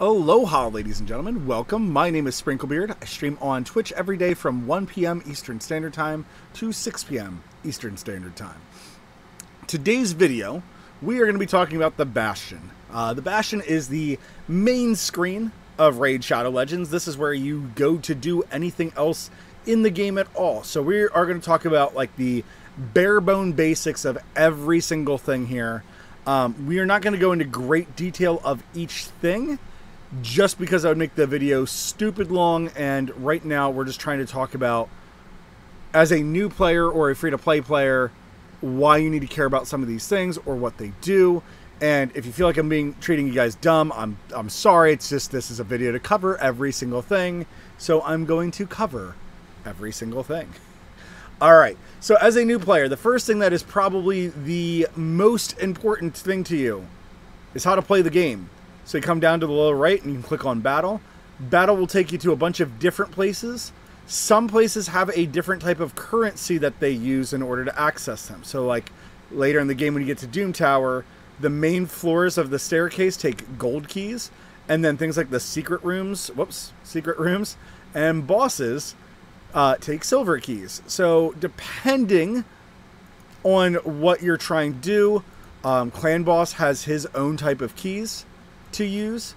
Aloha, ladies and gentlemen. Welcome. My name is SprinkleBeard. I stream on Twitch every day from 1 p.m. Eastern Standard Time to 6 p.m. Eastern Standard Time. Today's video, we are going to be talking about the Bastion. The Bastion is the main screen of Raid Shadow Legends. This is where you go to do anything else in the game at all. So we are going to talk about like the bare bone basics of every single thing here. We are not going to go into great detail of each thing, just because I would make the video stupid long, and right now we're just trying to talk about, as a new player or a free-to-play player, why you need to care about some of these things or what they do. And if you feel like I'm treating you guys dumb, I'm sorry. It's just this is a video to cover every single thing, so I'm going to cover every single thing. All right, so as a new player, the first thing that is probably the most important thing to you is how to play the game. So you come down to the lower right and you can click on Battle. Battle will take you to a bunch of different places. Some places have a different type of currency that they use in order to access them. So like later in the game when you get to Doom Tower, the main floors of the staircase take gold keys, and then things like the secret rooms and bosses take silver keys. So depending on what you're trying to do, Clan Boss has his own type of keys to use.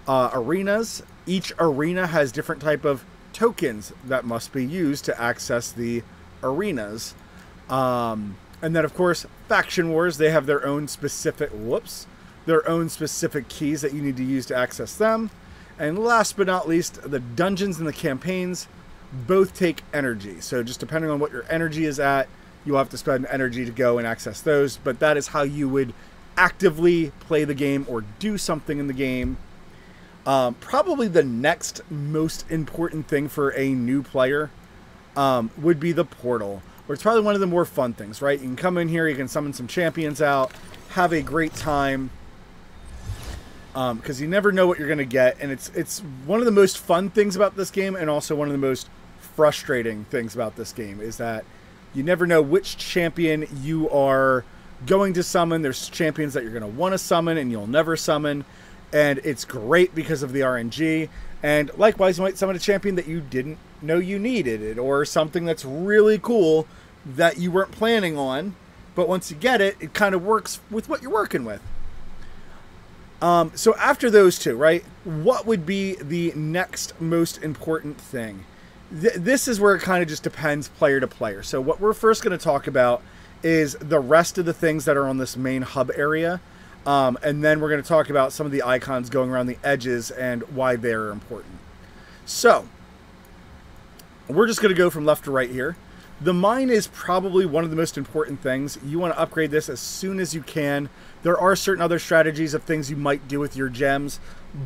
Arenas, each arena has different type of tokens that must be used to access the arenas. And then of course Faction Wars, they have their own specific keys that you need to use to access them. And last but not least, the dungeons and the campaigns both take energy. So just depending on what your energy is at, you'll have to spend energy to go and access those. But that is how you would actively play the game or do something in the game. Probably the next most important thing for a new player would be the portal, where it's probably one of the more fun things, right? You can come in here, you can summon some champions out, have a great time, because you never know what you're going to get. And it's one of the most fun things about this game, and also one of the most frustrating things about this game, is that you never know which champion you are going to summon. There's champions that you're going to want to summon and you'll never summon, and it's great because of the RNG. And likewise, you might summon a champion that you didn't know you needed it, or something that's really cool that you weren't planning on, but once you get it, it kind of works with what you're working with. So after those two, right, what would be the next most important thing? This is where it kind of just depends player to player. So what we're first going to talk about is the rest of the things that are on this main hub area. And then we're going to talk about some of the icons going around the edges and why they're important. So we're just going to go from left to right here. The mine is probably one of the most important things. You want to upgrade this as soon as you can. There are certain other strategies of things you might do with your gems,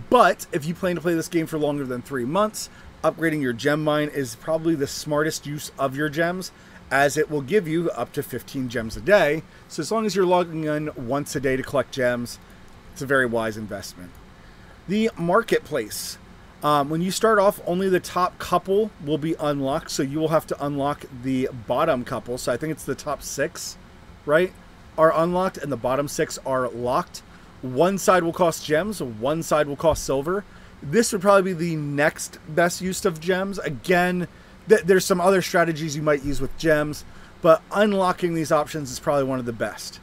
but if you plan to play this game for longer than 3 months, upgrading your gem mine is probably the smartest use of your gems, as it will give you up to 15 gems a day. So as long as you're logging in once a day to collect gems, it's a very wise investment. The marketplace. When you start off, only the top couple will be unlocked, so you will have to unlock the bottom couple. So I think it's the top 6, right, are unlocked, and the bottom 6 are locked. One side will cost gems, one side will cost silver. This would probably be the next best use of gems. Again, there's some other strategies you might use with gems, but unlocking these options is probably one of the best.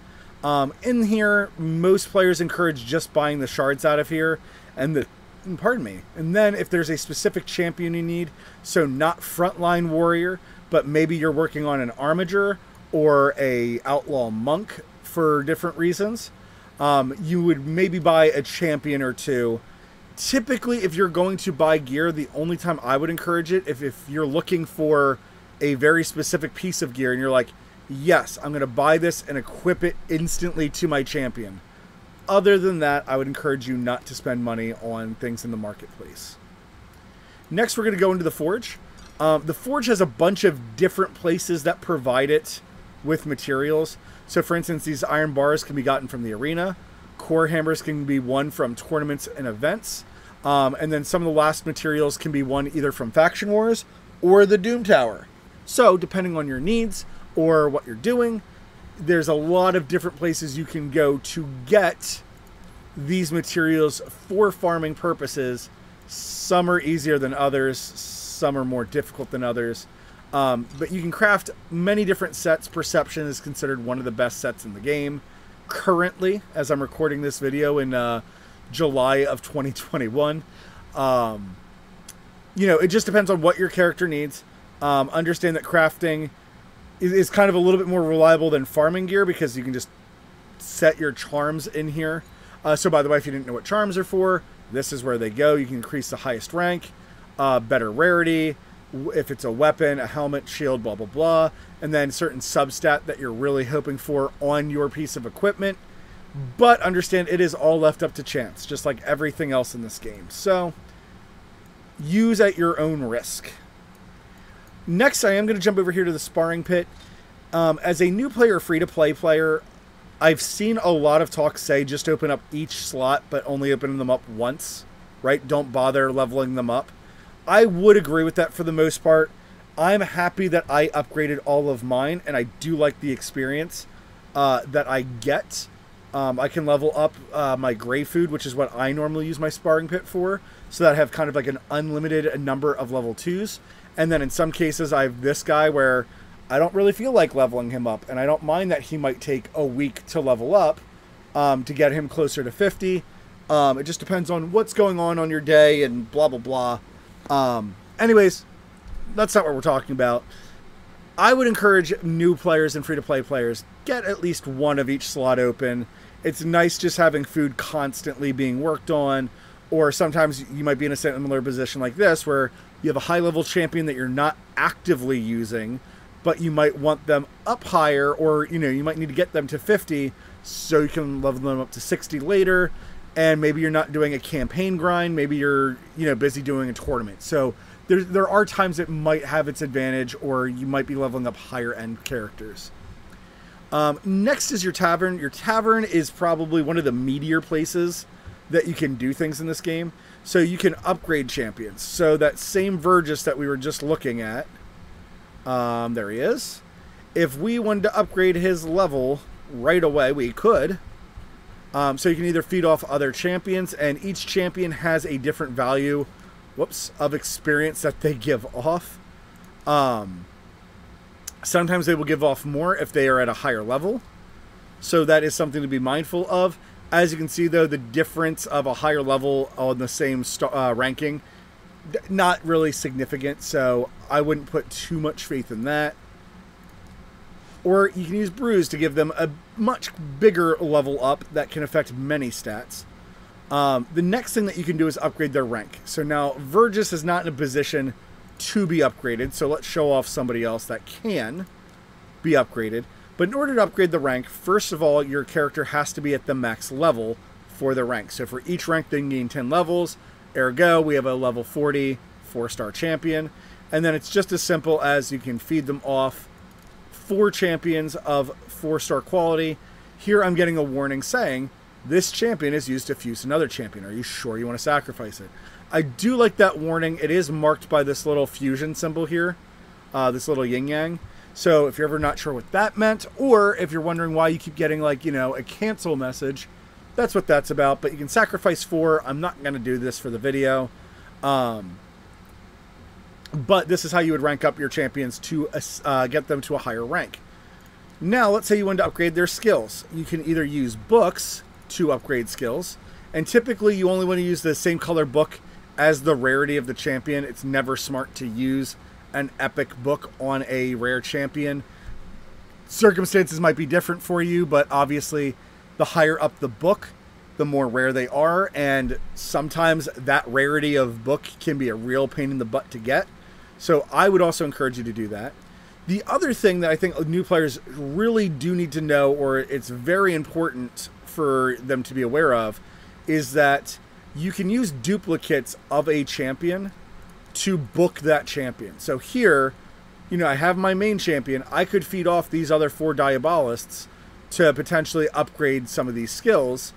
In here, most players encourage just buying the shards out of here, and and then if there's a specific champion you need, so not frontline warrior, but maybe you're working on an armiger or a outlaw monk for different reasons, you would maybe buy a champion or two. Typically, if you're going to buy gear, the only time I would encourage it, if you're looking for a very specific piece of gear and you're like, yes, I'm going to buy this and equip it instantly to my champion. Other than that, I would encourage you not to spend money on things in the marketplace. Next, we're going to go into the Forge. The Forge has a bunch of different places that provide it with materials. So for instance, these iron bars can be gotten from the arena. Core hammers can be won from tournaments and events. And then some of the last materials can be won either from Faction Wars or the Doom Tower. So depending on your needs or what you're doing, there's a lot of different places you can go to get these materials for farming purposes. Some are easier than others, some are more difficult than others. But you can craft many different sets. Perception is considered one of the best sets in the game. Currently, as I'm recording this video in July of 2021. You know, it just depends on what your character needs. Understand that crafting is kind of a little bit more reliable than farming gear because you can just set your charms in here. So by the way, if you didn't know what charms are for, this is where they go. You can increase the highest rank, better rarity, if it's a weapon, a helmet, shield, blah, blah, blah. And then certain substat that you're really hoping for on your piece of equipment. But understand it is all left up to chance, just like everything else in this game. So use at your own risk. Next, I am going to jump over here to the Sparring Pit. As a new player, free-to-play player, I've seen a lot of talk say just open up each slot, but only open them up once, right? Don't bother leveling them up. I would agree with that for the most part. I'm happy that I upgraded all of mine, and I do like the experience that I get. I can level up my gray food, which is what I normally use my Sparring Pit for, so that I have kind of like an unlimited number of level 2s. And then in some cases, I have this guy where I don't really feel like leveling him up, and I don't mind that he might take a week to level up to get him closer to 50. It just depends on what's going on your day and blah, blah, blah. Anyways, that's not what we're talking about. I would encourage new players and free-to-play players, get at least one of each slot open. It's nice just having food constantly being worked on, or sometimes you might be in a similar position like this where you have a high-level champion that you're not actively using, but you might want them up higher, or you might need to get them to 50 so you can level them up to 60 later. And maybe you're not doing a campaign grind, maybe you're busy doing a tournament. So there are times it might have its advantage, or you might be leveling up higher end characters. Next is your Tavern. Your Tavern is probably one of the meatier places that you can do things in this game. So you can upgrade champions. So that same Vergis that we were just looking at, there he is. If we wanted to upgrade his level right away, we could. So you can either feed off other champions, and each champion has a different value, of experience that they give off. Sometimes they will give off more if they are at a higher level. So that is something to be mindful of. As you can see, though, the difference of a higher level on the same ranking, not really significant. So I wouldn't put too much faith in that. Or you can use Bruise to give them a much bigger level up that can affect many stats. The next thing that you can do is upgrade their rank. So now Vergis is not in a position to be upgraded. So let's show off somebody else that can be upgraded. But in order to upgrade the rank, first of all, your character has to be at the max level for the rank. So for each rank, they can gain 10 levels. Ergo, we have a level 40 4-star champion. And then it's just as simple as you can feed them off 4 champions of 4-star quality. Here I'm getting a warning saying, this champion is used to fuse another champion. Are you sure you want to sacrifice it? I do like that warning. It is marked by this little fusion symbol here, this little yin-yang. So if you're ever not sure what that meant, or if you're wondering why you keep getting like, a cancel message, that's what that's about. But you can sacrifice 4. I'm not going to do this for the video. But this is how you would rank up your champions to get them to a higher rank. Now, let's say you want to upgrade their skills. You can either use books to upgrade skills. And typically, you only want to use the same color book as the rarity of the champion. It's never smart to use an epic book on a rare champion. Circumstances might be different for you, but obviously, the higher up the book, the more rare they are. And sometimes that rarity of book can be a real pain in the butt to get. So I would also encourage you to do that. The other thing that I think new players really do need to know, or it's very important for them to be aware of, is that you can use duplicates of a champion to book that champion. So here, I have my main champion. I could feed off these other 4 Diabolists to potentially upgrade some of these skills.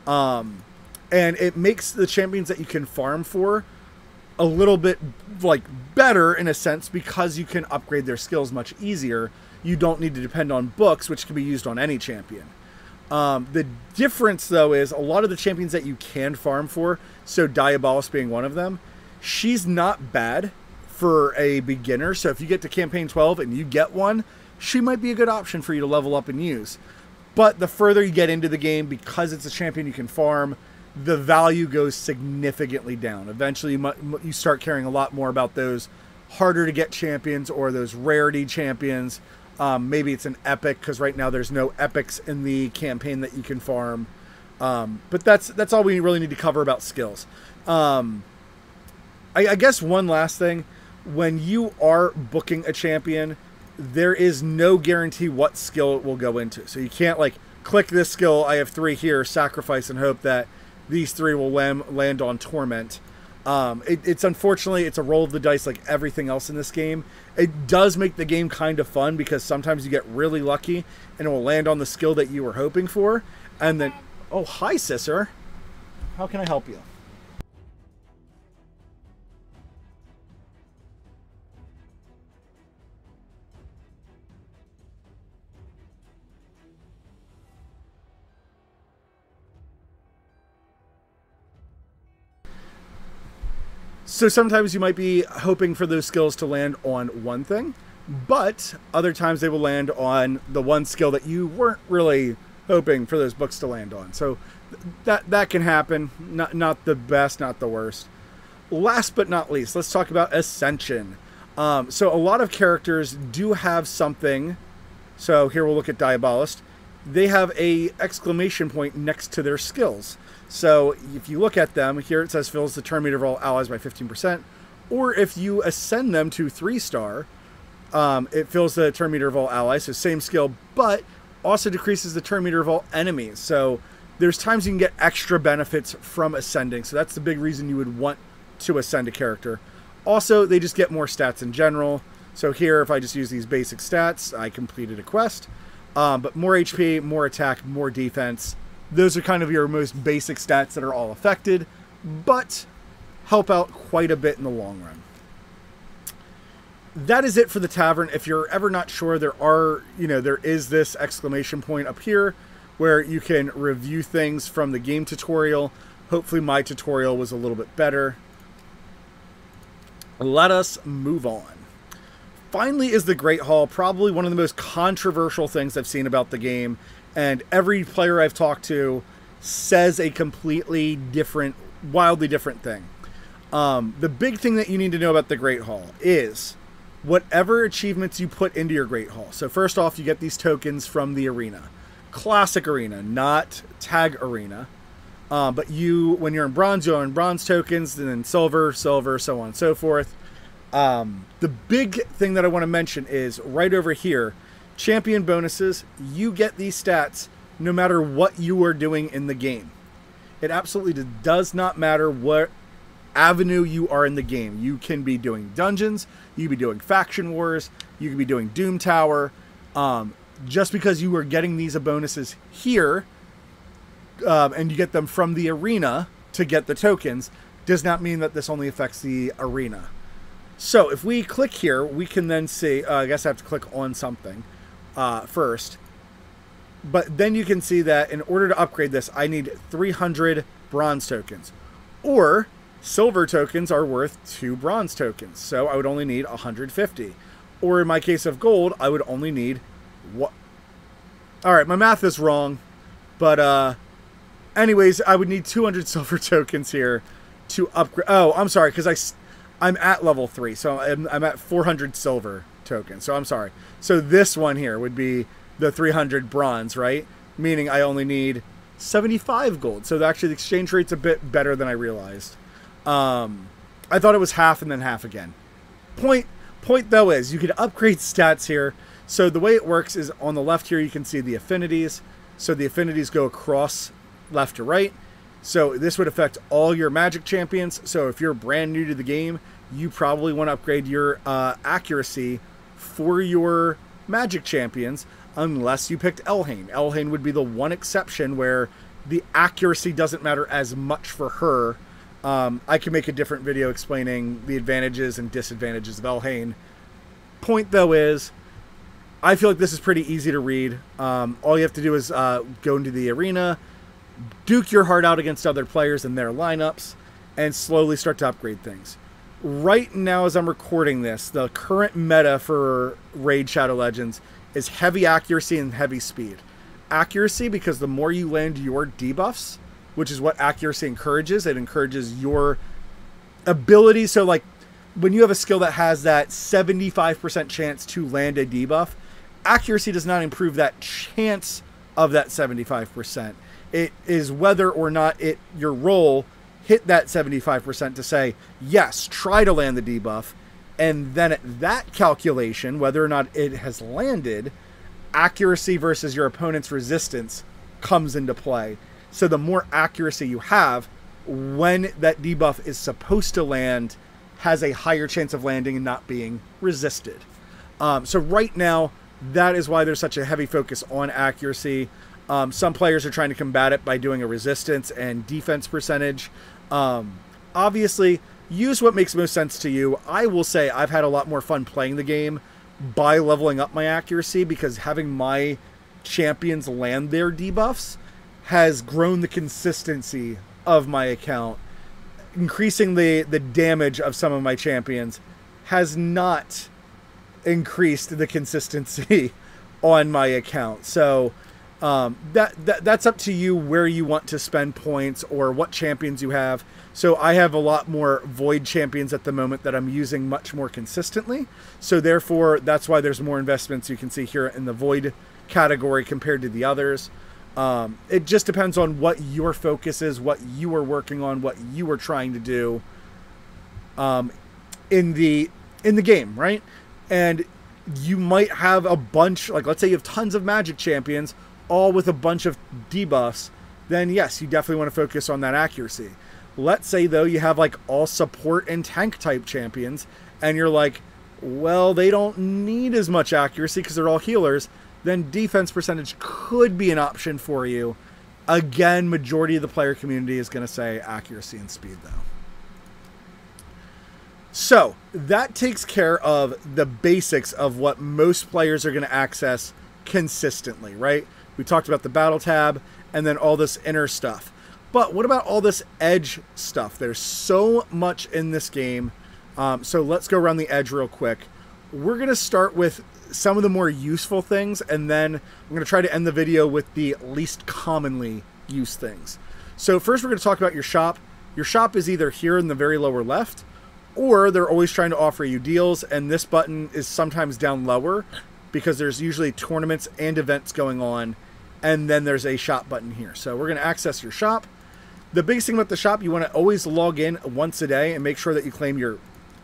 And it makes the champions that you can farm for a little bit better in a sense, because you can upgrade their skills much easier. You don't need to depend on books, which can be used on any champion. The difference, though, is a lot of the champions that you can farm for, so Diabolus being one of them, she's not bad for a beginner. So if you get to campaign 12 and you get one, she might be a good option for you to level up and use. But the further you get into the game, because it's a champion you can farm, the value goes significantly down. Eventually, you start caring a lot more about those harder to get champions or those rarity champions. Maybe it's an epic, because right now there's no epics in the campaign that you can farm. But that's all we really need to cover about skills. I guess one last thing, when you are booking a champion, there is no guarantee what skill it will go into. So you can't like click this skill, I have 3 here, sacrifice and hope that these 3 will land on Torment. It's unfortunately, it's a roll of the dice like everything else in this game. It does make the game kind of fun because sometimes you get really lucky and it will land on the skill that you were hoping for. And then, oh, hi, Sisser. How can I help you? So sometimes you might be hoping for those skills to land on one thing, but other times they will land on the one skill that you weren't really hoping for those books to land on. So that can happen. Not the best, not the worst. Last but not least, let's talk about Ascension. So a lot of characters do have something. So here we'll look at Diabolist. They have a exclamation point next to their skills. So if you look at them, here it says fills the turn meter of all allies by 15%. Or if you ascend them to 3-star, it fills the turn meter of all allies. So same skill, but also decreases the turn meter of all enemies. So there's times you can get extra benefits from ascending. So that's the big reason you would want to ascend a character. Also, they just get more stats in general. So here, if I just use these basic stats, I completed a quest. But more HP, more attack, more defense. Those are kind of your most basic stats that are all affected, but help out quite a bit in the long run. That is it for the Tavern. If you're ever not sure, there is this exclamation point up here where you can review things from the game tutorial. Hopefully my tutorial was a little bit better. Let us move on. Finally is the Great Hall, probably one of the most controversial things I've seen about the game. And every player I've talked to says a completely different, wildly different thing. The big thing that you need to know about the Great Hall is whatever achievements you put into your Great Hall. So first off, you get these tokens from the arena. Classic arena, not tag arena. But when you're in bronze, you're in bronze tokens, and then silver, so on and so forth. The big thing that I want to mention is right over here, champion bonuses. You get these stats no matter what you are doing in the game. It absolutely does not matter what avenue you are in the game. You can be doing dungeons, you can be doing faction wars, you can be doing Doom Tower. Just because you are getting these bonuses here, and you get them from the arena to get the tokens, does not mean that this only affects the arena. So if we click here, we can then see, I guess I have to click on something first. But then you can see that in order to upgrade this, I need 300 bronze tokens. Or silver tokens are worth 2 bronze tokens. So I would only need 150. Or in my case of gold, I would only need what? All right, my math is wrong. But anyways, I would need 200 silver tokens here to upgrade. Oh, I'm sorry, because I'm at level 3. So I'm at 400 silver tokens. So I'm sorry. So this one here would be the 300 bronze, right? Meaning I only need 75 gold. So actually the exchange rate's a bit better than I realized. I thought it was half and then half again. Point though is you can upgrade stats here. So the way it works is on the left here you can see the affinities. So the affinities go across left to right. So this would affect all your magic champions. So if you're brand new to the game, you probably want to upgrade your accuracy for your magic champions, unless you picked Elhain. Elhain would be the one exception where the accuracy doesn't matter as much for her. I can make a different video explaining the advantages and disadvantages of Elhain. Point though is, I feel like this is pretty easy to read. All you have to do is go into the arena, duke your heart out against other players and their lineups, and slowly start to upgrade things. Right now, as I'm recording this, the current meta for Raid Shadow Legends is heavy accuracy and heavy speed. Accuracy, because the more you land your debuffs, which is what accuracy encourages, it encourages your ability. So, like, when you have a skill that has that 75% chance to land a debuff, accuracy does not improve that chance of that 75%. It is whether or not your roll hit that 75% to say, yes, try to land the debuff. And then at that calculation, whether or not it has landed, accuracy versus your opponent's resistance comes into play. So the more accuracy you have, when that debuff is supposed to land, has a higher chance of landing and not being resisted. So right now, that is why there's such a heavy focus on accuracy. Some players are trying to combat it by doing a resistance and defense percentage. Obviously, use what makes most sense to you. I will say I've had a lot more fun playing the game by leveling up my accuracy, because having my champions land their debuffs has grown the consistency of my account. Increasing the damage of some of my champions has not increased the consistency on my account. So that's up to you where you want to spend points or what champions you have. So I have a lot more Void champions at the moment that I'm using much more consistently. So therefore, that's why there's more investments you can see here in the Void category compared to the others. It just depends on what your focus is, what you are working on, what you are trying to do in the game, right? And you might have a bunch, like let's say you have tons of magic champions, all with a bunch of debuffs, then yes, you definitely want to focus on that accuracy. Let's say, though, you have like all support and tank type champions, and you're like, well, they don't need as much accuracy because they're all healers, then defense percentage could be an option for you. Again, majority of the player community is going to say accuracy and speed, though. So that takes care of the basics of what most players are going to access consistently, right? We talked about the battle tab and then all this inner stuff. But what about all this edge stuff? There's so much in this game. So let's go around the edge real quick. We're going to start with some of the more useful things, and then I'm going to try to end the video with the least commonly used things. So first we're going to talk about your shop. Your shop is either here in the very lower left, or they're always trying to offer you deals, and this button is sometimes down lower because there's usually tournaments and events going on, and then there's a shop button here. So we're going to access your shop. The biggest thing about the shop, you want to always log in once a day and make sure that you claim your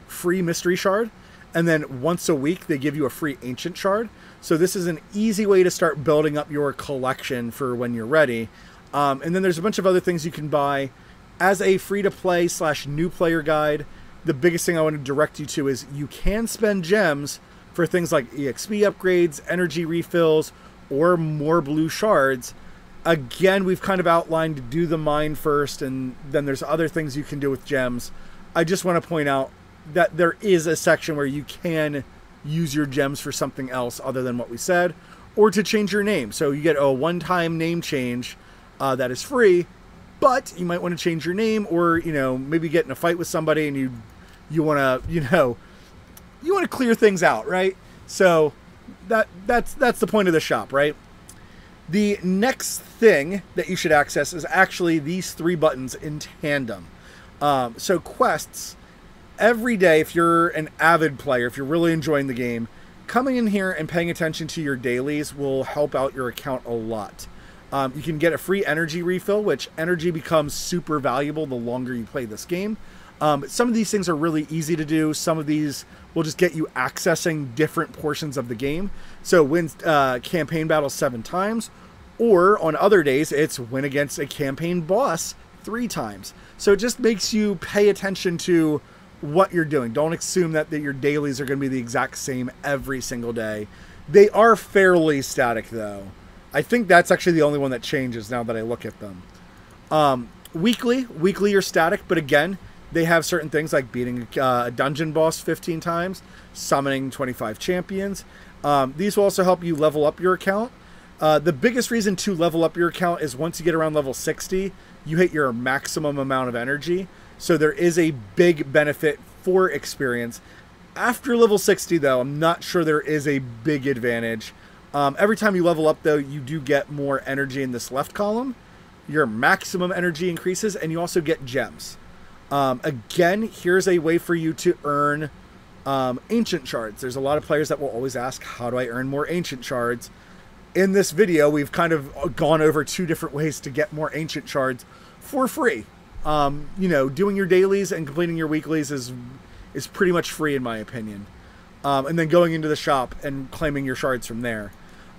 free mystery shard. And then once a week, they give you a free ancient shard. So this is an easy way to start building up your collection for when you're ready. And then there's a bunch of other things you can buy. As a free-to-play / new player guide, the biggest thing I want to direct you to is you can spend gems for things like EXP upgrades, energy refills, or more blue shards. Again, we've kind of outlined to do the mine first, and then there's other things you can do with gems. I just want to point out that there is a section where you can use your gems for something else other than what we said, or to change your name. So you get a one-time name change that is free, but you might want to change your name, or maybe get in a fight with somebody and you want to you want to clear things out, right? So that's the point of the shop, right? The next thing that you should access is actually these three buttons in tandem. So quests, every day, if you're an avid player, if you're really enjoying the game, coming in here and paying attention to your dailies will help out your account a lot. You can get a free energy refill, which energy becomes super valuable the longer you play this game. Some of these things are really easy to do. Some of these will just get you accessing different portions of the game. So win campaign battles 7 times, or on other days, it's win against a campaign boss 3 times. So it just makes you pay attention to what you're doing. Don't assume that your dailies are going to be the exact same every single day. They are fairly static, though. I think that's actually the only one that changes now that I look at them. Weekly are static, but again, They have certain things like beating a dungeon boss 15 times, summoning 25 champions. These will also help you level up your account. The biggest reason to level up your account is once you get around level 60, you hit your maximum amount of energy. So there is a big benefit for experience. After level 60, though, I'm not sure there is a big advantage. Every time you level up, though, you do get more energy in this left column. Your maximum energy increases, and you also get gems. Again, here's a way for you to earn ancient shards. There's a lot of players that will always ask, how do I earn more ancient shards? In this video, we've kind of gone over 2 different ways to get more ancient shards for free. You know, doing your dailies and completing your weeklies is pretty much free in my opinion. And then going into the shop and claiming your shards from there.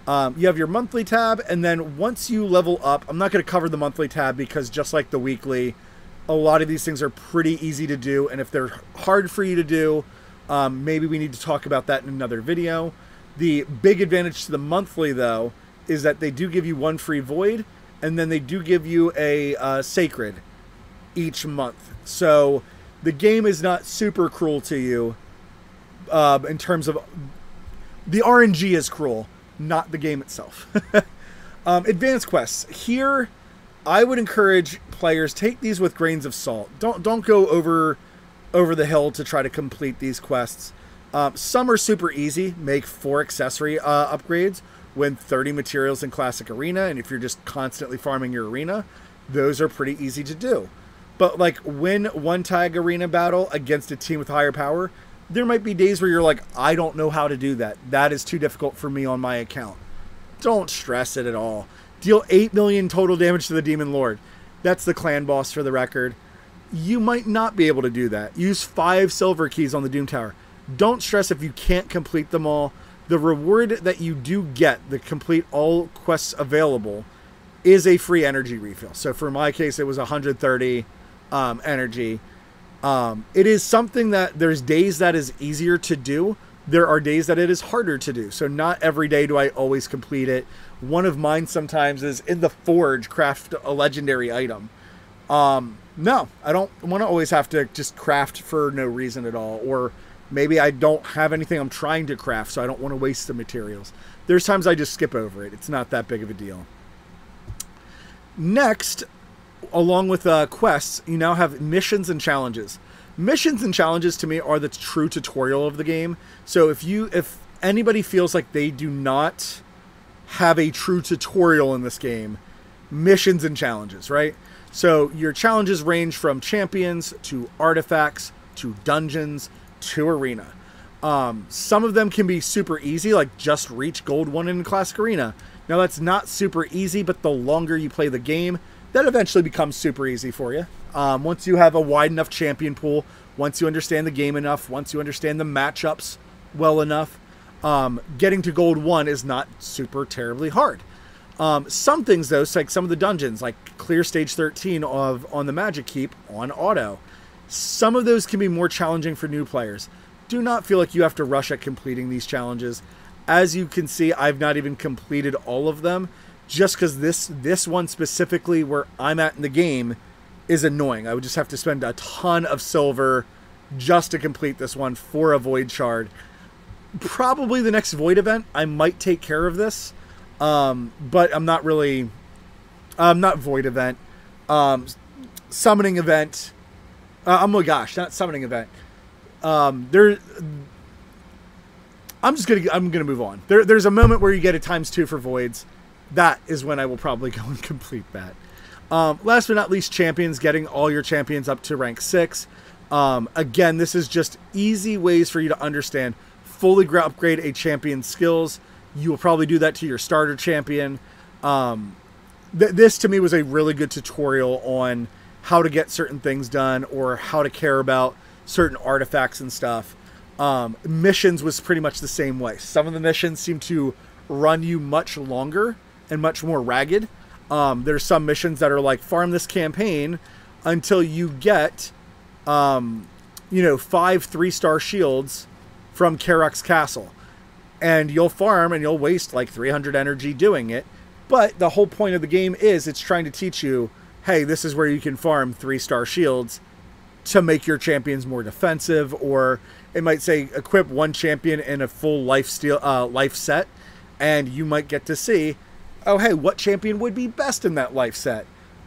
You have your monthly tab, and then once you level up, I'm not going to cover the monthly tab because just like the weekly, a lot of these things are pretty easy to do, and if they're hard for you to do, maybe we need to talk about that in another video. The big advantage to the monthly, though, is that they do give you 1 free void, and then they do give you a sacred each month. So the game is not super cruel to you in terms of... The RNG is cruel, not the game itself. Advanced quests. Here, I would encourage players, take these with grains of salt. Don't go over the hill to try to complete these quests. Some are super easy. Make 4 accessory upgrades, win 30 materials in Classic Arena, and if you're just constantly farming your arena, those are pretty easy to do. But like win 1 tag arena battle against a team with higher power, there might be days where you're like, I don't know how to do that. That is too difficult for me on my account. Don't stress it at all. Deal 8 million total damage to the Demon Lord. That's the clan boss for the record. You might not be able to do that. Use 5 silver keys on the Doom Tower. Don't stress if you can't complete them all. The reward that you do get, the complete all quests available, is a free energy refill. So for my case, it was 130 energy. It is something that there's days that is easier to do. There are days that it is harder to do. So not every day do I always complete it. One of mine sometimes is in the forge, craft a legendary item. No, I don't want to always have to just craft for no reason at all. Or maybe I don't have anything I'm trying to craft, so I don't want to waste the materials. There's times I just skip over it. It's not that big of a deal. Next, along with quests, you now have missions and challenges. Missions and challenges to me are the true tutorial of the game. So if anybody feels like they do not have a true tutorial in this game, missions and challenges, right? So your challenges range from champions to artifacts to dungeons to arena. Some of them can be super easy, like just reach gold 1 in Classic Arena. Now that's not super easy, but the longer you play the game, that eventually becomes super easy for you. Once you have a wide enough champion pool, once you understand the game enough, once you understand the matchups well enough, getting to gold 1 is not super terribly hard. Some things though, like some of the dungeons, like clear stage 13 on the Magic Keep on auto, some of those can be more challenging for new players. Do not feel like you have to rush at completing these challenges. As you can see, I've not even completed all of them, just because this one specifically where I'm at in the game is annoying. I would just have to spend a ton of silver just to complete this one for a void shard. Probably the next void event, I might take care of this, but I'm not really... not void event. Summoning event. Oh my gosh, not summoning event. I'm gonna move on. There's a moment where you get a ×2 for voids. That is when I will probably go and complete that. Last but not least, champions, getting all your champions up to rank 6. Again, this is just easy ways for you to understand, fully upgrade a champion's skills. You will probably do that to your starter champion. This to me was a really good tutorial on how to get certain things done or how to care about certain artifacts and stuff. Missions was pretty much the same way. Some of the missions seem to run you much longer and much more ragged. There's some missions that are like, farm this campaign until you get, 5 3-star shields from Karok's Castle. And you'll farm and you'll waste like 300 energy doing it. But the whole point of the game is it's trying to teach you, hey, this is where you can farm 3-star shields to make your champions more defensive, or it might say equip one champion in a full life set, and you might get to see, oh hey, what champion would be best in that life set?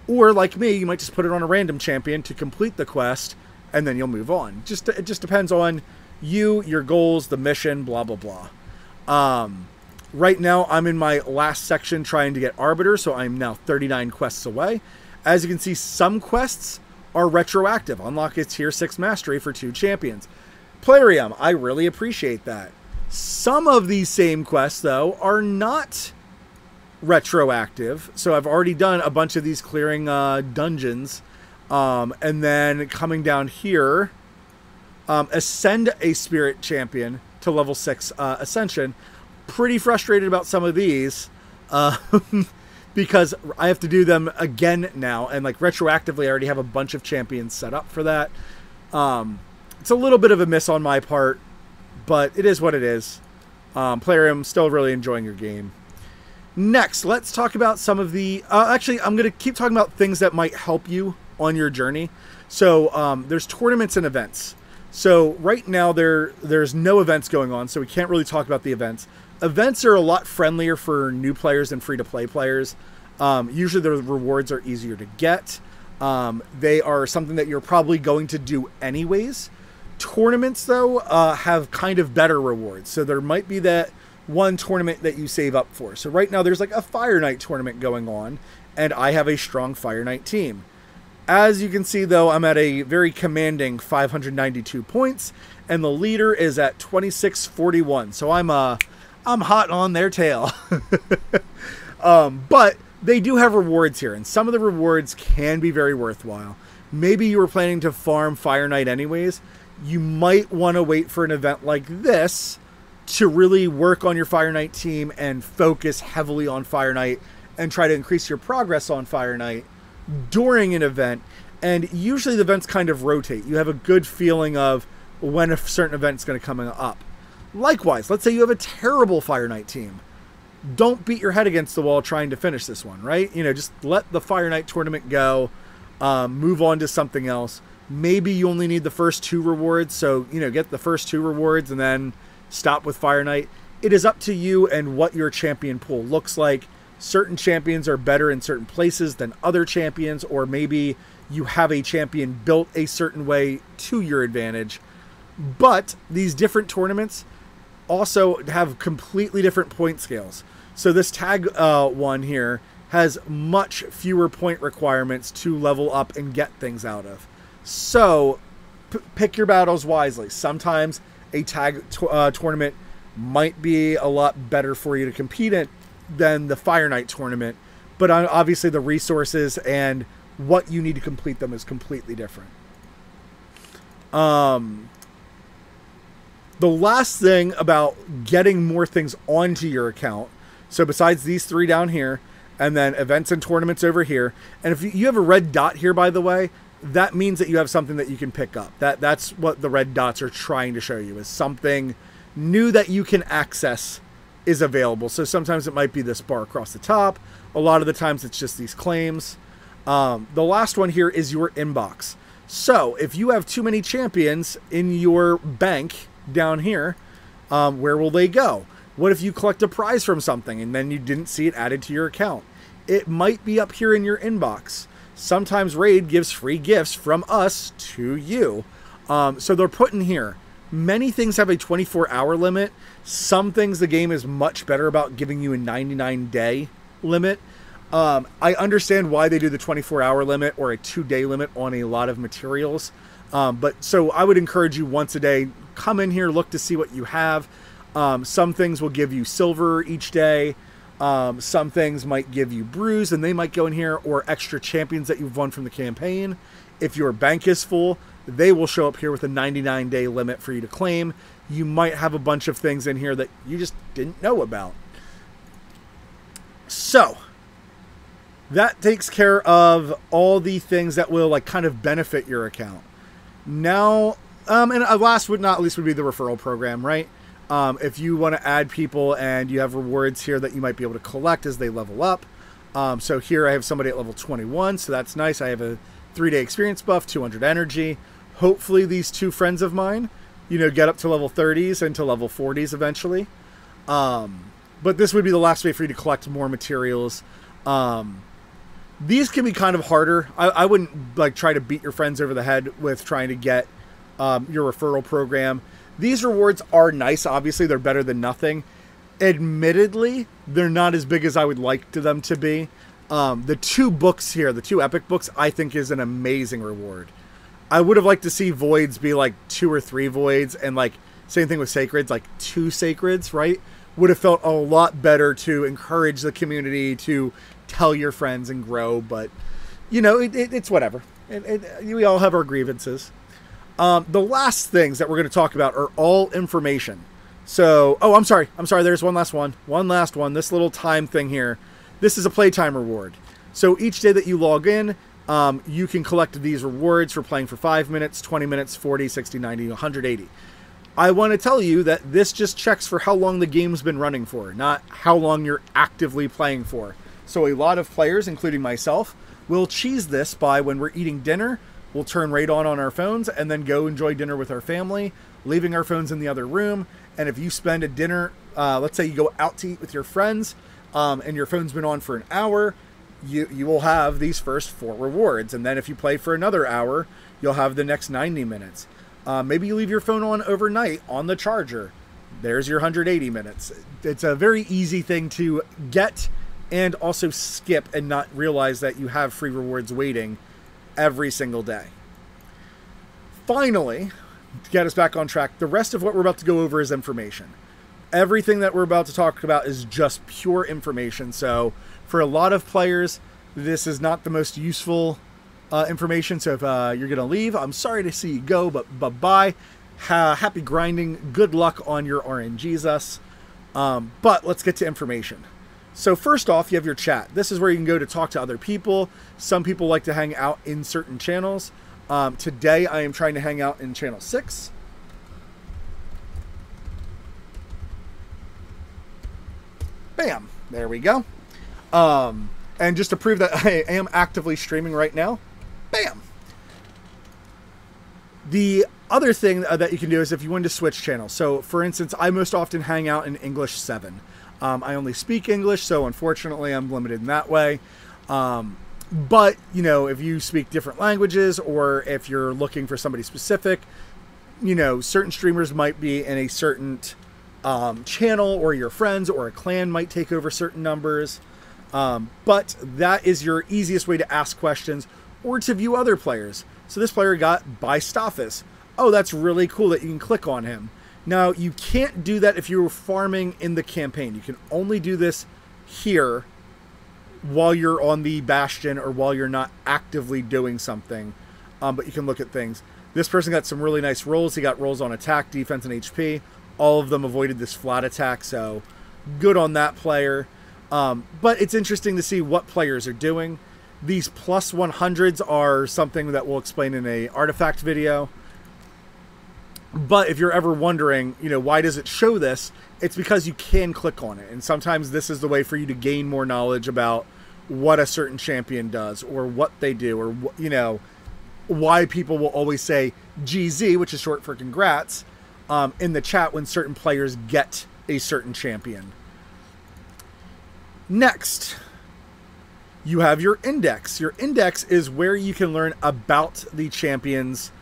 Or like me, you might just put it on a random champion to complete the quest, and then you'll move on. It just depends on you, your goals, the mission, blah blah blah. Right now, I'm in my last section trying to get Arbiter, so I'm now 39 quests away. As you can see, some quests are retroactive. Unlock a tier 6 mastery for 2 champions. Plarium, I really appreciate that. Some of these same quests, though, are not retroactive. So I've already done a bunch of these clearing dungeons. And then coming down here, ascend a spirit champion to level 6 ascension. Pretty frustrated about some of these because I have to do them again now, and like retroactively I already have a bunch of champions set up for that. It's a little bit of a miss on my part, but it is what it is. Plarium, still really enjoying your game. Next, let's talk about some of the actually I'm going to keep talking about things that might help you on your journey. So there's tournaments and events. So right now there's no events going on, so we can't really talk about the events. Events are a lot friendlier for new players than free-to-play players. Usually the rewards are easier to get. They are something that you're probably going to do anyways. Tournaments, though, have kind of better rewards. So there might be that one tournament that you save up for. So right now there's like a Fire Knight tournament going on, and I have a strong Fire Knight team. As you can see, though, I'm at a very commanding 592 points, and the leader is at 2641. So I'm hot on their tail. But they do have rewards here, and some of the rewards can be very worthwhile. Maybe you were planning to farm Fire Knight anyways. You might want to wait for an event like this to really work on your Fire Knight team and focus heavily on Fire Knight and try to increase your progress on Fire Knight during an event. And usually the events kind of rotate. You have a good feeling of when a certain event's going to come up. Likewise, let's say you have a terrible Fire Knight team. Don't beat your head against the wall trying to finish this one, right? You know, just let the Fire Knight tournament go. Move on to something else. Maybe you only need the first 2 rewards, so, you know, get the first 2 rewards and then stop with Fire Knight. It is up to you and what your champion pool looks like. Certain champions are better in certain places than other champions, or maybe you have a champion built a certain way to your advantage. But these different tournaments also have completely different point scales. So this tag one here has much fewer point requirements to level up and get things out of. So pick your battles wisely. Sometimes a tag tournament might be a lot better for you to compete in than the Fire Knight tournament, but obviously the resources and what you need to complete them is completely different. The last thing about getting more things onto your account, so besides these 3 down here, and then events and tournaments over here, and if you have a red dot here, by the way, that means that you have something that you can pick up. That's what the red dots are trying to show you, is something new that you can access is available. So sometimes it might be this bar across the top. A lot of the times it's just these claims. The last one here is your inbox. So if you have too many champions in your bank down here, where will they go? What if you collect a prize from something and then you didn't see it added to your account? It might be up here in your inbox. Sometimes Raid gives free gifts from us to you. So they're put in here. Many things have a 24-hour limit. Some things the game is much better about giving you a 99-day limit. I understand why they do the 24-hour limit or a 2-day limit on a lot of materials. But so I would encourage you once a day, come in here, look to see what you have. Some things will give you silver each day. Some things might give you brews, and they might go in here, or extra champions that you've won from the campaign. If your bank is full, they will show up here with a 99-day limit for you to claim. You might have a bunch of things in here that you just didn't know about. So that takes care of all the things that will like kind of benefit your account. Now, and last but not least would be the referral program, right? If you want to add people and you have rewards here that you might be able to collect as they level up. So here I have somebody at level 21, so that's nice. I have a 3-day experience buff, 200 energy. Hopefully these two friends of mine, you know, get up to level 30s and to level 40s eventually. But this would be the last way for you to collect more materials. These can be kind of harder. I wouldn't like try to beat your friends over the head with trying to get your referral program. These rewards are nice. Obviously, they're better than nothing. Admittedly, they're not as big as I would like them to be. The 2 books here, the 2 epic books, I think is an amazing reward. I would have liked to see voids be like 2 or 3 voids, and like same thing with sacreds, like 2 sacreds, right? Would have felt a lot better to encourage the community to tell your friends and grow, but you know, it's whatever. We all have our grievances. The last things that we're going to talk about are all information. So, oh, I'm sorry. There's one last one. This little time thing here. This is a playtime reward. So each day that you log in, you can collect these rewards for playing for 5 minutes, 20 minutes, 40, 60, 90, 180. I want to tell you that this just checks for how long the game's been running for, not how long you're actively playing for. So a lot of players, including myself, will cheese this by when we're eating dinner, we'll turn right on our phones and then go enjoy dinner with our family, leaving our phones in the other room. And if you spend a dinner, let's say you go out to eat with your friends, and your phone's been on for an hour, you will have these first 4 rewards. And then if you play for another hour, you'll have the next 90 minutes. Maybe you leave your phone on overnight on the charger. There's your 180 minutes. It's a very easy thing to get and also skip and not realize that you have free rewards waiting every single day. Finally, to get us back on track, the rest of what we're about to go over is information. Everything that we're about to talk about is just pure information. So for a lot of players, this is not the most useful information. So if you're going to leave, I'm sorry to see you go, but bye-bye. Happy grinding. Good luck on your RNGs. But let's get to information. So first off, you have your chat. This is where you can go to talk to other people. Some people like to hang out in certain channels. Today, I am trying to hang out in channel 6. Bam. There we go. And just to prove that I am actively streaming right now, bam. The other thing that you can do is if you want to switch channels. So, for instance, I most often hang out in English 7. I only speak English, so unfortunately I'm limited in that way. But, you know, if you speak different languages or if you're looking for somebody specific, you know, certain streamers might be in a certain channel, or your friends or a clan might take over certain numbers. But that is your easiest way to ask questions or to view other players. So this player got by Staffus. Oh, that's really cool that you can click on him. Now, you can't do that if you're farming in the campaign. You can only do this here while you're on the Bastion or while you're not actively doing something. But you can look at things. This person got some really nice rolls. He got rolls on attack, defense, and HP. All of them avoided this flat attack, so good on that player. But it's interesting to see what players are doing. These plus 100s are something that we'll explain in a artifact video. But if you're ever wondering, you know, why does it show this? It's because you can click on it. And sometimes this is the way for you to gain more knowledge about what a certain champion does or what they do, or, you know, why people will always say GZ, which is short for congrats, in the chat when certain players get a certain champion. Next, you have your index. Your index is where you can learn about the champions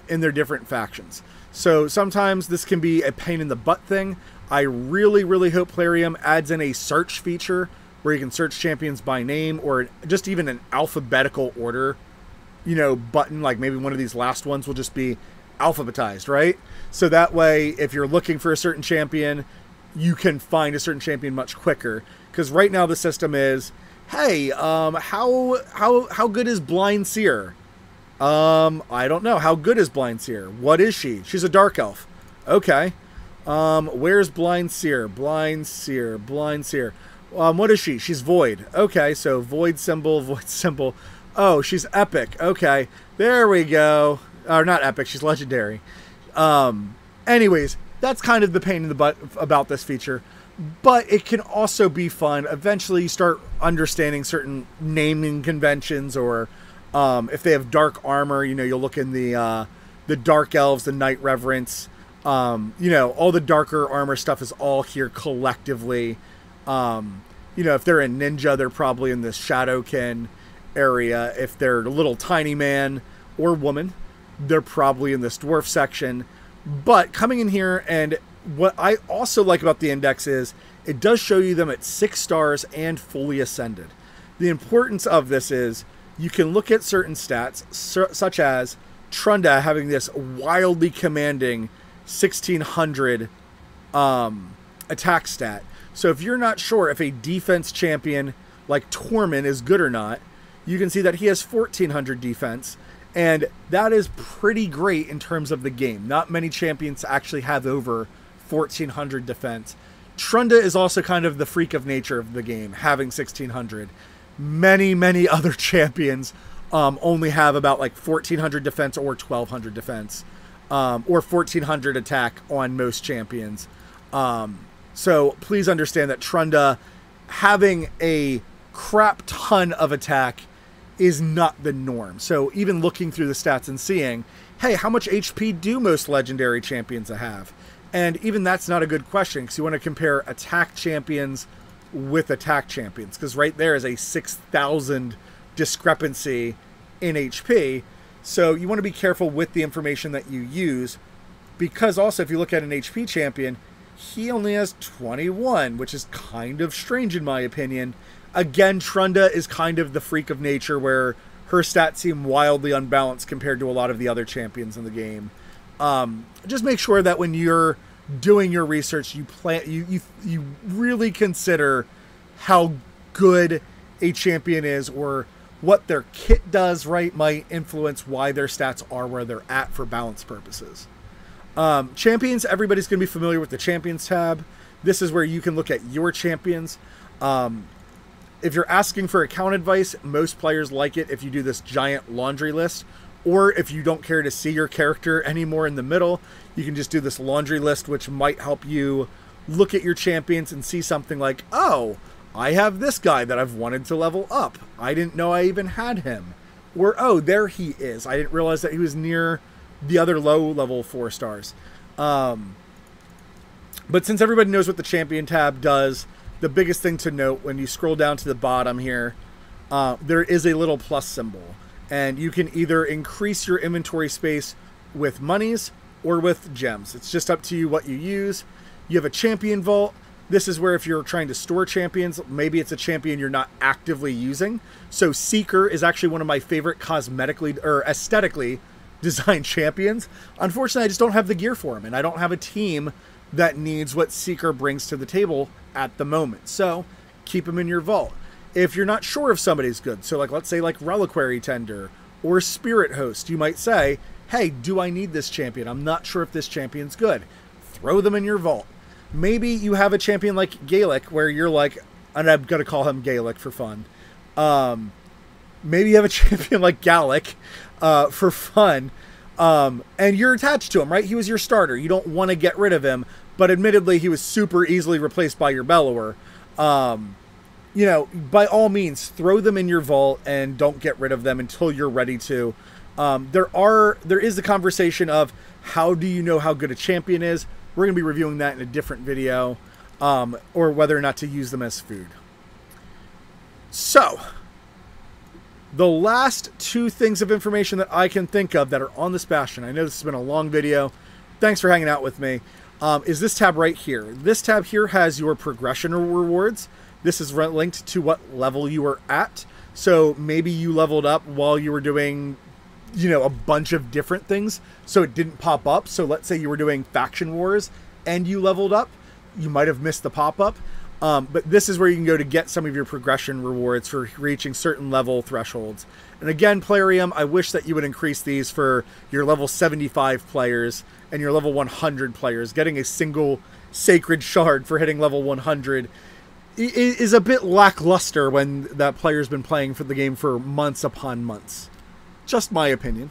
in their different factions. So sometimes this can be a pain in the butt thing. I really, really hope Plarium adds in a search feature where you can search champions by name, or just even an alphabetical order, you know, button. Like maybe one of these last ones will just be alphabetized, right? So that way, if you're looking for a certain champion, you can find a certain champion much quicker. Because right now the system is, hey, how good is Blind Seer? I don't know. How good is Blind Seer? What is she? She's a dark elf. Okay. Where's Blind Seer? Blind Seer. What is she? She's void. Okay, so void symbol. Oh, she's epic. Okay, there we go. Or not epic, she's legendary. Anyways, that's kind of the pain in the butt about this feature. But it can also be fun. Eventually you start understanding certain naming conventions, or if they have dark armor, you know, you'll look in the the Dark Elves, the Night Reverence, you know, all the darker armor stuff is all here collectively. You know, if they're a ninja, they're probably in this Shadowkin area. If they're a little tiny man or woman, they're probably in this dwarf section. But coming in here, and what I also like about the index is it does show you them at 6 stars and fully ascended. The importance of this is you can look at certain stats, such as Trunda having this wildly commanding 1600 attack stat. So if you're not sure if a defense champion like Tormund is good or not, you can see that he has 1400 defense, and that is pretty great in terms of the game. Not many champions actually have over 1400 defense. Trunda is also kind of the freak of nature of the game, having 1600. Many other champions only have about like 1400 defense or 1200 defense, or 1400 attack on most champions. So please understand that Trunda having a crap ton of attack is not the norm. So even looking through the stats and seeing, hey, how much HP do most legendary champions have? And even that's not a good question, because you want to compare attack champions with attack champions, because right there is a 6,000 discrepancy in HP. So you want to be careful with the information that you use, because also if you look at an HP champion, he only has 21, which is kind of strange in my opinion. Again, Trunda is kind of the freak of nature where her stats seem wildly unbalanced compared to a lot of the other champions in the game. Just make sure that when you're doing your research, you really consider how good a champion is, or what their kit does, right, might influence why their stats are where they're at for balance purposes. Champions, everybody's going to be familiar with the Champions tab. This is where you can look at your champions. If you're asking for account advice, most players like it if you do this giant laundry list, or if you don't care to see your character anymore in the middle, you can just do this laundry list, which might help you look at your champions and see something like, oh, I have this guy that I've wanted to level up. I didn't know I even had him. Or, oh, there he is. I didn't realize that he was near the other low level 4 stars. But since everybody knows what the champion tab does, the biggest thing to note when you scroll down to the bottom here, there is a little plus symbol. And you can either increase your inventory space with monies or with gems. It's just up to you what you use. You have a champion vault. This is where if you're trying to store champions, maybe it's a champion you're not actively using. So Seeker is actually one of my favorite cosmetically or aesthetically designed champions. Unfortunately, I just don't have the gear for him, and I don't have a team that needs what Seeker brings to the table at the moment. So keep him in your vault. If you're not sure if somebody's good, so like let's say like Reliquary Tender or Spirit Host, you might say, hey, do I need this champion? I'm not sure if this champion's good. Throw them in your vault. Maybe you have a champion like Gaelic where you're like, and I'm going to call him Gaelic for fun. Maybe you have a champion like Gallic for fun, and you're attached to him, right? He was your starter. You don't want to get rid of him, but admittedly, he was super easily replaced by your Bellower. You know, by all means, throw them in your vault and don't get rid of them until you're ready to. There is the conversation of how do you know how good a champion is? We're going to be reviewing that in a different video, or whether or not to use them as food. So, the last 2 things of information that I can think of that are on this Bastion, I know this has been a long video, thanks for hanging out with me, is this tab right here. This tab here has your progression rewards. This is linked to what level you are at. So maybe you leveled up while you were doing, you know, a bunch of different things, so it didn't pop up. So let's say you were doing faction wars and you leveled up, you might have missed the pop-up. But this is where you can go to get some of your progression rewards for reaching certain level thresholds. And again, Plarium, I wish that you would increase these for your level 75 players and your level 100 players. Getting a single sacred shard for hitting level 100 is a bit lackluster when that player's been playing for the game for months upon months. Just my opinion.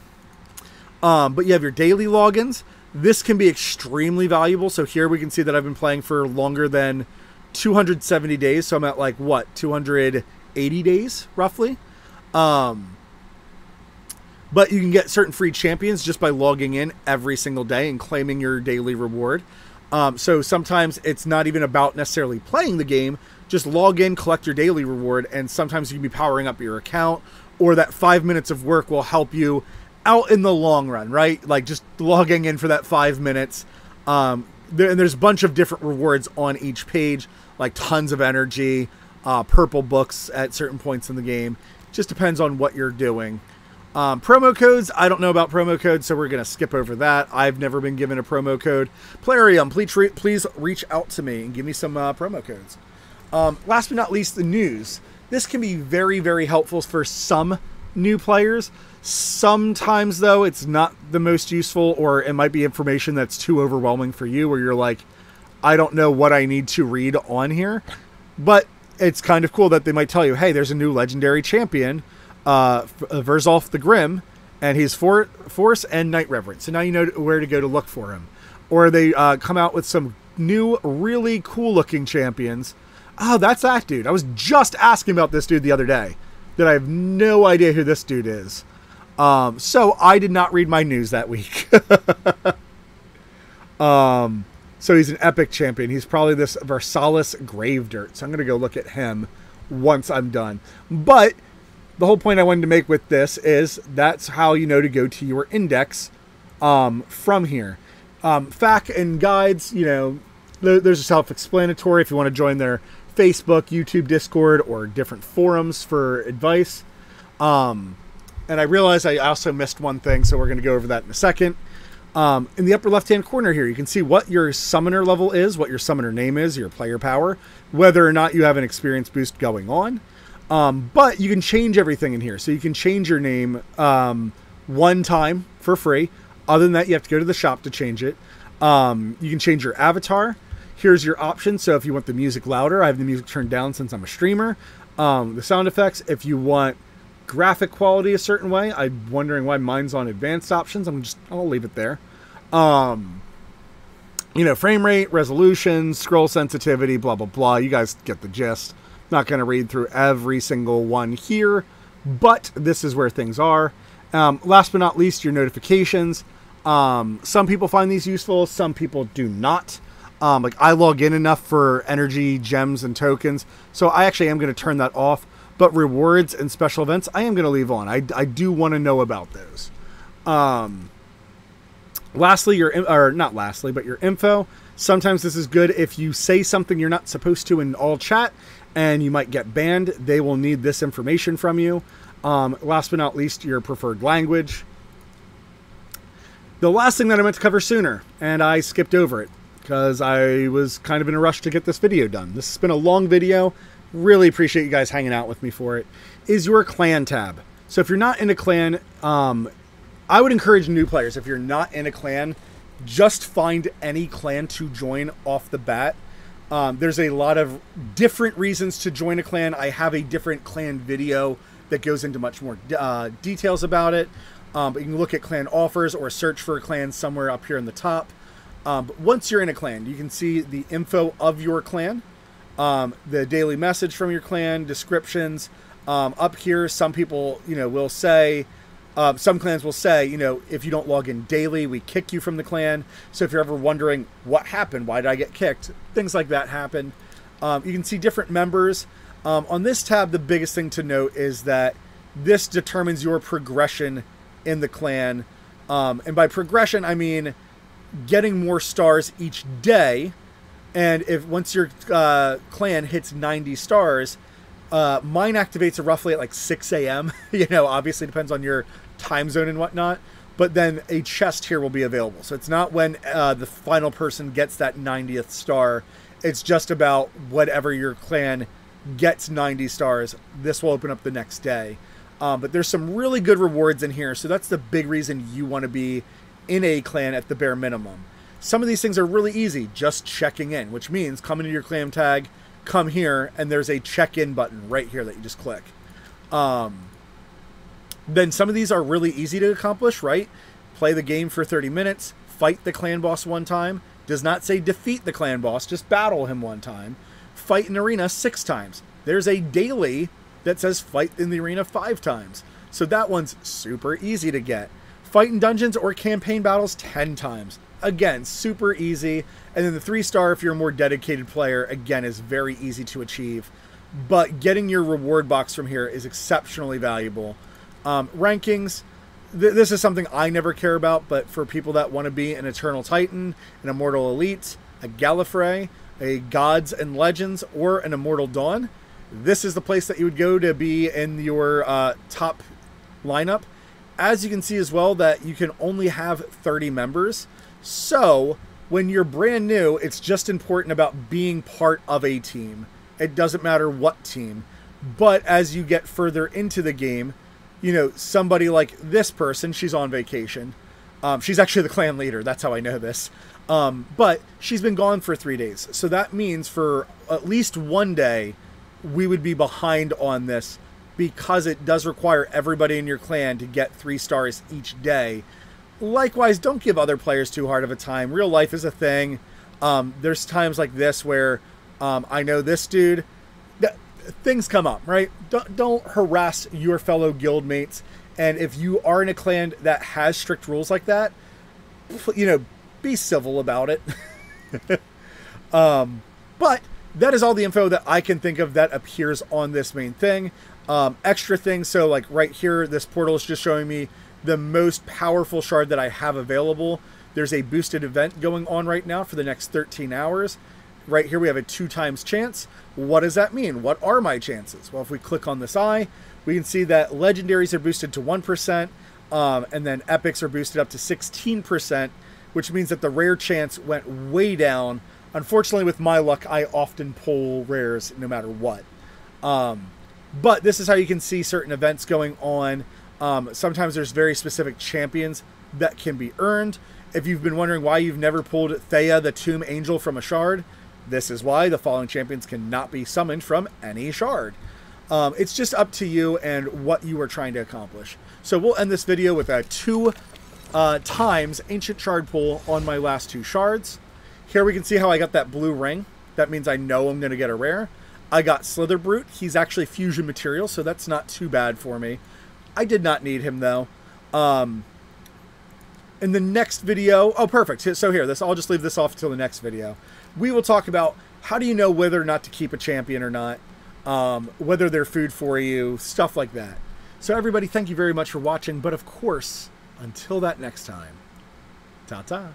But you have your daily logins. This can be extremely valuable. So here we can see that I've been playing for longer than 270 days. So I'm at like, what, 280 days, roughly? but you can get certain free champions just by logging in every single day and claiming your daily reward. So sometimes it's not even about necessarily playing the game. Just log in, collect your daily reward, and sometimes you can be powering up your account, or that 5 minutes of work will help you out in the long run, right? Like just logging in for that 5 minutes. And there's a bunch of different rewards on each page, like tons of energy, purple books at certain points in the game. Just depends on what you're doing. Promo codes, I don't know about promo codes, so we're going to skip over that. I've never been given a promo code. Playarium, please reach out to me and give me some promo codes. Last but not least, the news. This can be very, very helpful for some new players. Sometimes, though, it's not the most useful, or it might be information that's too overwhelming for you, where you're like, I don't know what I need to read on here. But it's kind of cool that they might tell you, hey, there's a new legendary champion, Verzolf the Grim, and he's Force and Night Reverence. So now you know where to go to look for him. Or they come out with some new, really cool-looking champions. Oh, that's that dude. I was just asking about this dude the other day, that I have no idea who this dude is. So I did not read my news that week. So he's an epic champion. He's probably this Versalis Gravedirt. So I'm going to go look at him once I'm done. But the whole point I wanted to make with this is that's how you know to go to your index from here. FAQ and guides, you know, there's a self-explanatory if you want to join their Facebook, YouTube, Discord, or different forums for advice. And I realize I also missed one thing, so we're going to go over that in a second. In the upper left-hand corner here, you can see what your summoner level is, what your summoner name is, your player power, whether or not you have an experience boost going on. But you can change everything in here. So you can change your name one time for free. Other than that, you have to go to the shop to change it. You can change your avatar. Here's your options. So if you want the music louder, I have the music turned down since I'm a streamer. The sound effects, if you want graphic quality a certain way, I'm wondering why mine's on advanced options. I'll leave it there. You know, frame rate, resolution, scroll sensitivity, blah, blah, blah. You guys get the gist. Not going to read through every single one here, but this is where things are. Last but not least, your notifications. Some people find these useful. Some people do not. Like I log in enough for energy, gems, and tokens. So I actually am going to turn that off. But rewards and special events, I am going to leave on. I do want to know about those. Lastly, not lastly, but your info. Sometimes this is good if you say something you're not supposed to in all chat, and you might get banned. They will need this information from you. Last but not least, your preferred language. The last thing that I meant to cover sooner, and I skipped over it, because I was kind of in a rush to get this video done. This has been a long video. Really appreciate you guys hanging out with me for it, is your clan tab. So if you're not in a clan, I would encourage new players, if you're not in a clan, just find any clan to join off the bat. There's a lot of different reasons to join a clan. I have a different clan video that goes into much more details about it. But you can look at clan offers or search for a clan somewhere up here in the top. But once you're in a clan, you can see the info of your clan. The daily message from your clan, descriptions. Up here, some people, will say, some clans will say, if you don't log in daily, we kick you from the clan. So if you're ever wondering what happened, why did I get kicked? Things like that happen. You can see different members. On this tab, the biggest thing to note is that this determines your progression in the clan. And by progression, I mean getting more stars each day. And once your clan hits 90 stars, mine activates roughly at like 6 a.m. Obviously depends on your time zone and whatnot. But then a chest here will be available. So it's not when the final person gets that 90th star. It's just about whatever your clan gets 90 stars. This will open up the next day. But there's some really good rewards in here. So that's the big reason you want to be in a clan at the bare minimum. Some of these things are really easy, just checking in, which means come into your clan tag, come here, and there's a check-in button right here that you just click. Then some of these are really easy to accomplish, right? Play the game for 30 minutes, fight the clan boss one time. Does not say defeat the clan boss, just battle him one time. Fight an arena 6 times. There's a daily that says fight in the arena 5 times. So that one's super easy to get. Fight in dungeons or campaign battles 10 times. Again, super easy. And then the 3-star, if you're a more dedicated player, again, is very easy to achieve. But getting your reward box from here is exceptionally valuable. Rankings, this is something I never care about, but for people that want to be an Eternal Titan, an Immortal Elite, a Gallifrey, a Gods and Legends, or an Immortal Dawn, this is the place that you would go to be in your top lineup. As you can see as well, that you can only have 30 members. So when you're brand new, it's just important about being part of a team. It doesn't matter what team. But as you get further into the game, you know, somebody like this person, she's on vacation. She's actually the clan leader. That's how I know this. But she's been gone for 3 days. So that means for at least one day, we would be behind on this, because it does require everybody in your clan to get 3 stars each day. Likewise, don't give other players too hard of a time. Real life is a thing. There's times like this where I know this dude, things come up, right? Don't harass your fellow guildmates. And if you are in a clan that has strict rules like that, you know, be civil about it. But that is all the info that I can think of that appears on this main thing. Extra things, so like right here, this portal is just showing me the most powerful shard that I have available. There's a boosted event going on right now for the next 13 hours. Right here we have a 2 times chance. What does that mean? What are my chances? Well, if we click on this eye, we can see that legendaries are boosted to 1%, and then epics are boosted up to 16%, which means that the rare chance went way down. Unfortunately, with my luck, I often pull rares no matter what. But this is how you can see certain events going on. Sometimes there's very specific champions that can be earned. If you've been wondering why you've never pulled Thea, the Tomb Angel, from a shard, this is why. The following champions cannot be summoned from any shard. It's just up to you and what you are trying to accomplish. So we'll end this video with a 2 times Ancient Shard pull on my last 2 shards. Here we can see how I got that blue ring. That means I know I'm going to get a rare. I got Slither Brute. He's actually fusion material, so that's not too bad for me. I did not need him, though. In the next video... Oh, perfect. So here, I'll just leave this off until the next video. We will talk about how do you know whether or not to keep a champion or not, whether they're food for you, stuff like that. So everybody, thank you very much for watching. But of course, until that next time, ta-ta.